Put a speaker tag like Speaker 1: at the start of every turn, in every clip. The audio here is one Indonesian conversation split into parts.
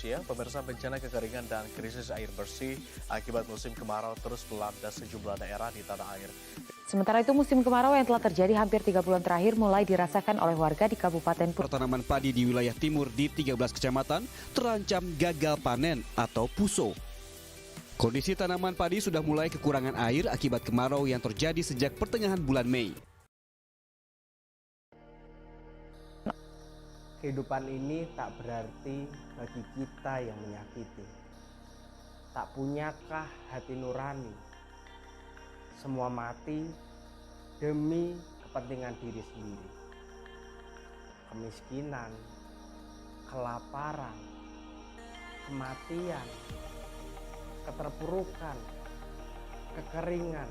Speaker 1: Indonesia, pemirsa, bencana kekeringan dan krisis air bersih akibat musim kemarau terus melanda sejumlah daerah di tanah air.
Speaker 2: Sementara itu musim kemarau yang telah terjadi hampir 3 bulan terakhir mulai dirasakan oleh warga di Kabupaten
Speaker 3: Pertanaman padi di wilayah timur di 13 kecamatan terancam gagal panen atau puso. Kondisi tanaman padi sudah mulai kekurangan air akibat kemarau yang terjadi sejak pertengahan bulan Mei.
Speaker 4: Kehidupan ini tak berarti bagi kita yang menyakiti. Tak punyakah hati nurani? Semua mati demi kepentingan diri sendiri. Kemiskinan, kelaparan, kematian, keterpurukan, kekeringan,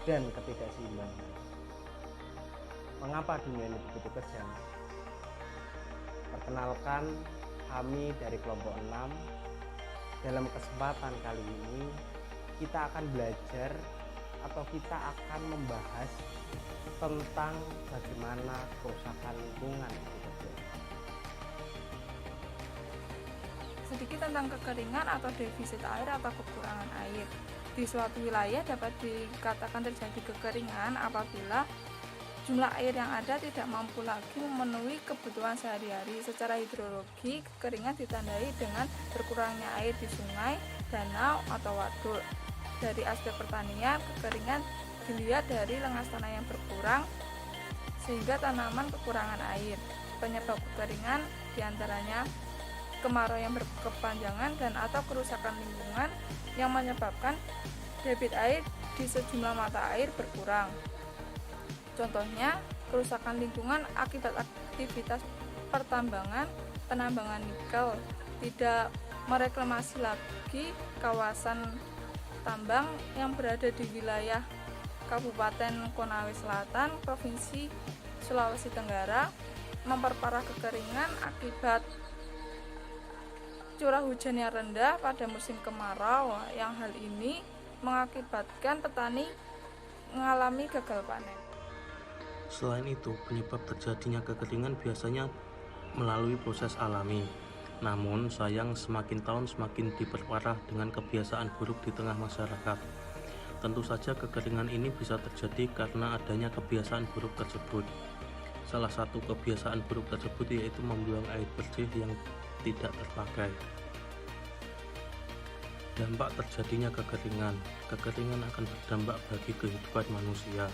Speaker 4: dan ketidakseimbangan. Mengapa dunia ini begitu kejam? Perkenalkan, kami dari kelompok 6. Dalam kesempatan kali ini kita akan belajar atau kita akan membahas tentang bagaimana kerusakan lingkungan itu terjadi.
Speaker 5: Sedikit tentang kekeringan atau defisit air atau kekurangan air. Di suatu wilayah dapat dikatakan terjadi kekeringan apabila jumlah air yang ada tidak mampu lagi memenuhi kebutuhan sehari-hari. Secara hidrologi, kekeringan ditandai dengan berkurangnya air di sungai, danau, atau waduk. Dari aspek pertanian, kekeringan dilihat dari lengas tanah yang berkurang, sehingga tanaman kekurangan air. Penyebab kekeringan diantaranya kemarau yang berkepanjangan dan atau kerusakan lingkungan yang menyebabkan debit air di sejumlah mata air berkurang. Contohnya, kerusakan lingkungan akibat aktivitas pertambangan, penambangan nikel, tidak mereklamasi lagi kawasan tambang yang berada di wilayah Kabupaten Konawe Selatan, Provinsi Sulawesi Tenggara, memperparah kekeringan akibat curah hujan yang rendah pada musim kemarau, yang hal ini mengakibatkan petani mengalami gagal panen.
Speaker 6: Selain itu, penyebab terjadinya kekeringan biasanya melalui proses alami. Namun, sayang semakin tahun semakin diperparah dengan kebiasaan buruk di tengah masyarakat. Tentu saja kekeringan ini bisa terjadi karena adanya kebiasaan buruk tersebut. Salah satu kebiasaan buruk tersebut yaitu membuang air bersih yang tidak terpakai. Dampak terjadinya kekeringan. Kekeringan akan berdampak bagi kehidupan manusia.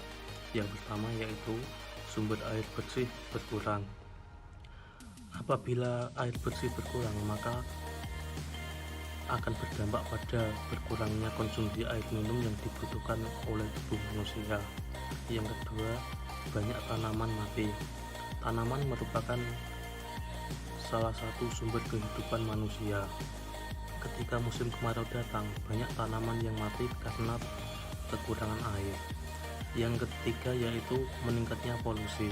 Speaker 6: Yang pertama yaitu sumber air bersih berkurang. Apabila air bersih berkurang, maka akan berdampak pada berkurangnya konsumsi air minum yang dibutuhkan oleh tubuh manusia. Yang kedua, banyak tanaman mati. Tanaman merupakan salah satu sumber kehidupan manusia. Ketika musim kemarau datang, banyak tanaman yang mati karena kekurangan air. Yang ketiga yaitu meningkatnya polusi.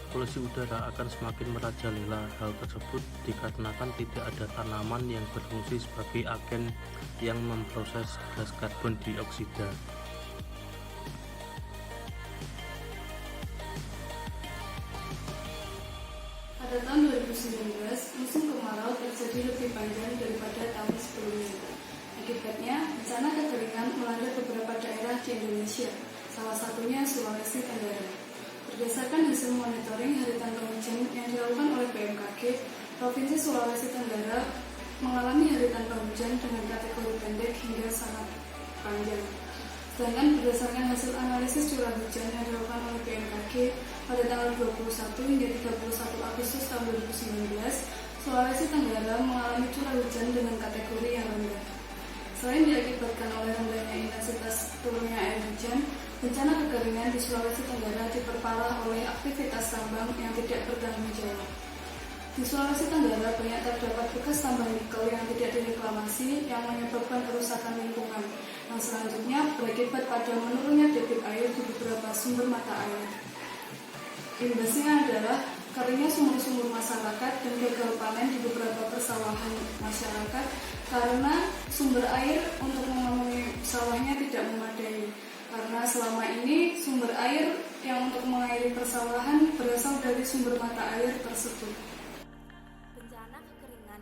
Speaker 6: Polusi udara akan semakin merajalela. Hal tersebut dikarenakan tidak ada tanaman yang berfungsi sebagai agen yang memproses gas karbon dioksida.
Speaker 7: Pada tahun 2019, musim kemarau terjadi lebih panjang daripada tahun sebelumnya. Akibatnya, bencana kekeringan melanda beberapa daerah di Indonesia, salah satunya Sulawesi Tenggara. Berdasarkan hasil monitoring hari tanpa hujan yang dilakukan oleh BMKG, Provinsi Sulawesi Tenggara mengalami hari tanpa hujan dengan kategori pendek hingga sangat panjang. Sedangkan berdasarkan hasil analisis curah hujan yang dilakukan oleh BMKG pada tanggal 21 hingga 31 Agustus tahun 2019, Sulawesi Tenggara mengalami curah hujan dengan kategori yang rendah. Selain diakibatkan oleh rendahnya intensitas turunnya air hujan, bencana kekeringan di Sulawesi Tenggara diperparah oleh aktivitas tambang yang tidak bertanggung jawab. Di Sulawesi Tenggara banyak terdapat bekas tambang nikel yang tidak direklamasi yang menyebabkan kerusakan lingkungan, yang selanjutnya berakibat pada menurunnya debit air di beberapa sumber mata air. Imbasnya adalah keringnya sumur-sumur masyarakat dan gagal panen di beberapa persawahan masyarakat karena sumber air untuk memenuhi sawahnya tidak memadai. Karena selama ini sumber air yang untuk mengairi persawahan berasal dari sumber mata air tersebut.
Speaker 8: Bencana kekeringan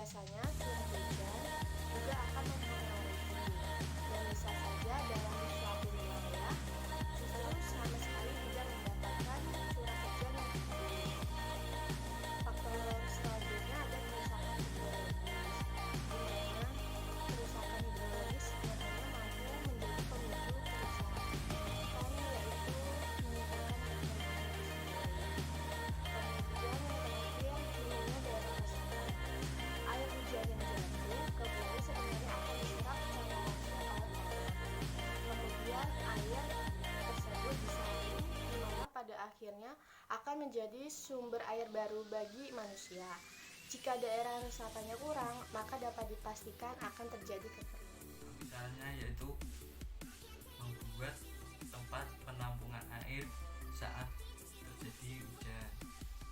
Speaker 8: Biasanya curah hujan juga akan mempengaruhi, dan bisa saja dalam suatu wilayah justru sama sekali tidak mendapatkan curah hujan yang cukup. Faktor selanjutnya ada kerusakan hidrologis, di mana kerusakan hidrologis biasanya mampu menjadi pemicu kerusakan, yaitu meningkatkan perkembangan di sungai. Kemudian yang terakhir, minimnya daerah resapan. Air hujan yang jatuh ke bumi sebenarnya akan diserap secara langsung oleh tanah. Kemudian air tersebut disaring, di mana pada akhirnya akan menjadi sumber air baru bagi manusia. Jika daerah resapannya kurang, maka dapat dipastikan akan terjadi kekeringan.
Speaker 9: Misalnya yaitu membuat tempat penampungan air saat terjadi hujan.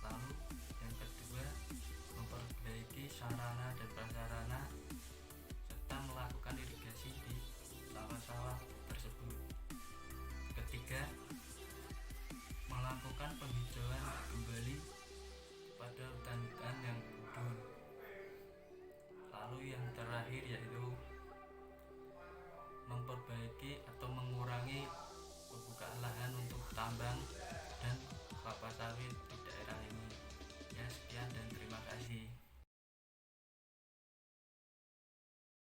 Speaker 9: Lalu yang kedua, memperbaiki sarana dan prasarana serta melakukan irigasi di sawah-sawah tersebut. Ketiga, melakukan penghijauan kembali pada hutan-hutan yang gundul. Lalu yang terakhir yaitu memperbaiki atau mengurangi pembukaan lahan untuk tambang dan kelapa sawit